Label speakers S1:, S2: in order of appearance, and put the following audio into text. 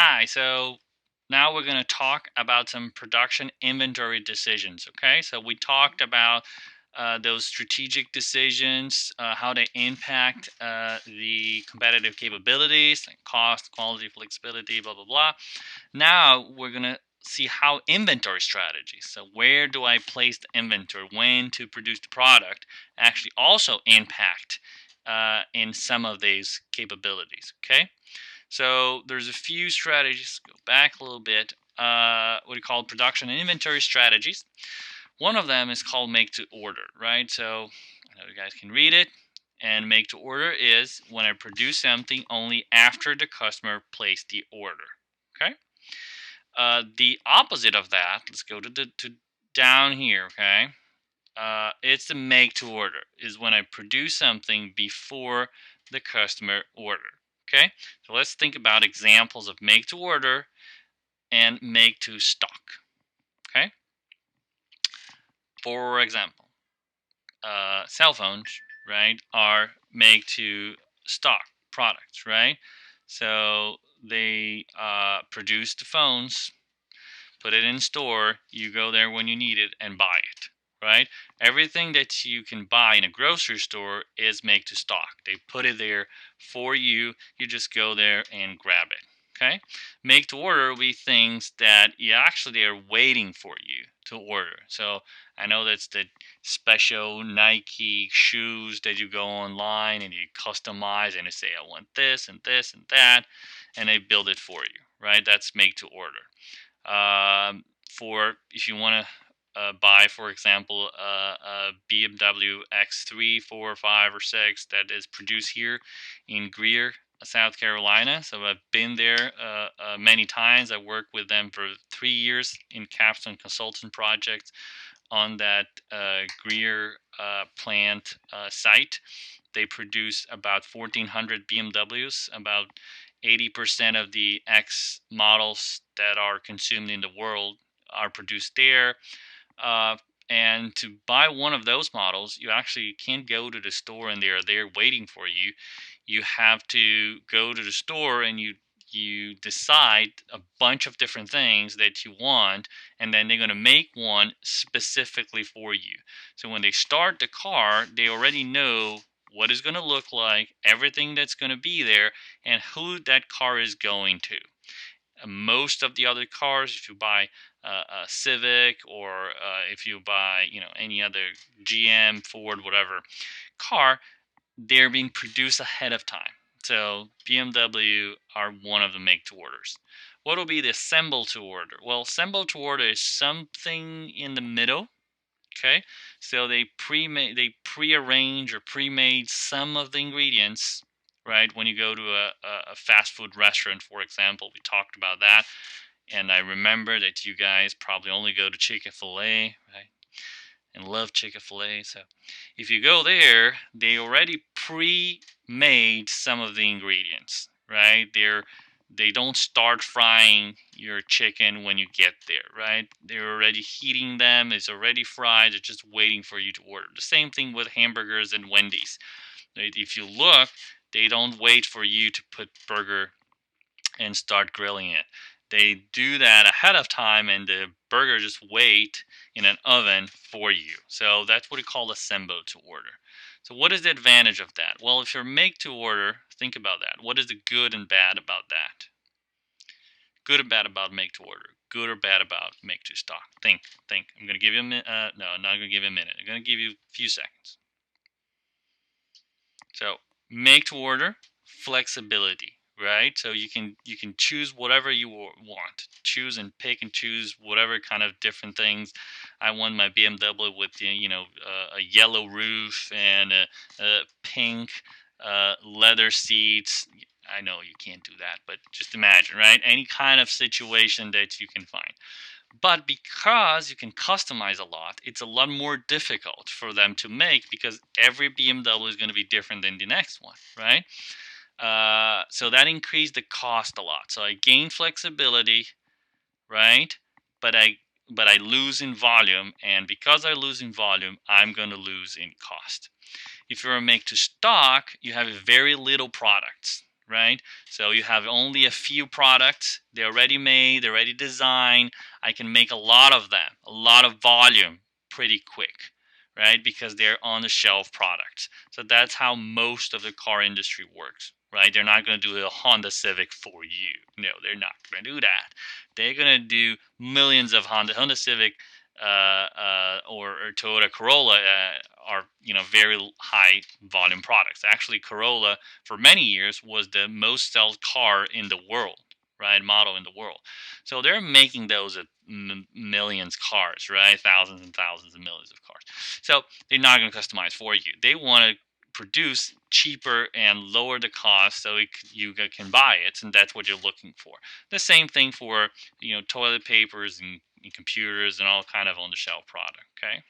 S1: Hi, so now we're going to talk about some production inventory decisions, okay? So we talked about those strategic decisions, how they impact the competitive capabilities, like cost, quality, flexibility, blah, blah, blah. Now we're going to see how inventory strategies, so where do I place the inventory, when to produce the product, actually also impact in some of these capabilities, okay? So there's a few strategies. Go back a little bit. What we call production and inventory strategies. One of them is called make to order, right? So I know you guys can read it. And make to order is when I produce something only after the customer placed the order. Okay. The opposite of that. Let's go to down here. Okay. It's the make to order is when I produce something before the customer order. Okay, so let's think about examples of make to order and make to stock. Okay, for example, cell phones, right, are make to stock products, right? So they produce the phones, put it in store, you go there when you need it and buy it, right? Everything that you can buy in a grocery store is make to stock. They put it there for you. You just go there and grab it. Okay? Make to order will be things that you actually are waiting for you to order. So I know that's the special Nike shoes that you go online and you customize and you say, I want this and this and that, and they build it for you, right? That's make to order. For if you want to buy, for example, a BMW X3, 4, 5, or 6 that is produced here in Greer, South Carolina. So I've been there many times. I worked with them for 3 years in Capstone Consulting projects on that Greer plant site. They produce about 1,400 BMWs, about 80% of the X models that are consumed in the world are produced there. Uh, and to buy one of those models, you actually can't go to the store and they are there waiting for you. You have to go to the store and you decide a bunch of different things that you want, and then they're going to make one specifically for you. So when they start the car, they already know what it's going to look like, everything that's going to be there, and who that car is going to. Most of the other cars, if you buy a Civic or if you buy, any other GM, Ford, whatever car, they're being produced ahead of time. So BMW are one of the make to orders. What will be the assemble to order? Well, assemble to order is something in the middle. Okay, so they prearrange or pre-made some of the ingredients, right? When you go to a fast food restaurant, for example, we talked about that, and I remember that you guys probably only go to Chick-fil-A, right? And love Chick-fil-A. So if you go there, they already pre-made some of the ingredients, right? They don't start frying your chicken when you get there, right? They're already heating them. It's already fried. They're just waiting for you to order. The same thing with hamburgers and Wendy's. Right? If you look, they don't wait for you to put burger and start grilling it. They do that ahead of time, and the burger just wait in an oven for you. So that's what we call assemble to order. So what is the advantage of that? Well, if you're make to order, think about that. What is the good and bad about that? Good or bad about make to order? Good or bad about make to stock? Think. I'm going to give you a minute. No, I'm not going to give you a minute. I'm going to give you a few seconds. So make to order, flexibility, right? So you can choose whatever you want. Choose and pick and choose whatever kind of different things. I want my BMW with a yellow roof and a pink leather seats. I know you can't do that, but just imagine, right? Any kind of situation that you can find. But because you can customize a lot, it's a lot more difficult for them to make because every BMW is going to be different than the next one, right? So that increased the cost a lot. So I gain flexibility, right? But I lose in volume, and because I lose in volume, I'm going to lose in cost. If you're a make to stock, you have very little products, right? So you have only a few products. They're already made, they're already designed. I can make a lot of them, a lot of volume pretty quick, right? Because they're on the shelf products. So that's how most of the car industry works, right? They're not going to do a Honda Civic for you. No, they're not going to do that. They're going to do millions of Honda Civic or Toyota Corolla are very high volume products. Actually, Corolla for many years was the most sold car in the world, right? Model in the world. So they're making those at millions cars, right? Thousands and thousands and millions of cars. So they're not going to customize for you. They want to produce cheaper and lower the cost so you can buy it, and that's what you're looking for. The same thing for toilet papers and computers and all kind of on the shelf product. Okay.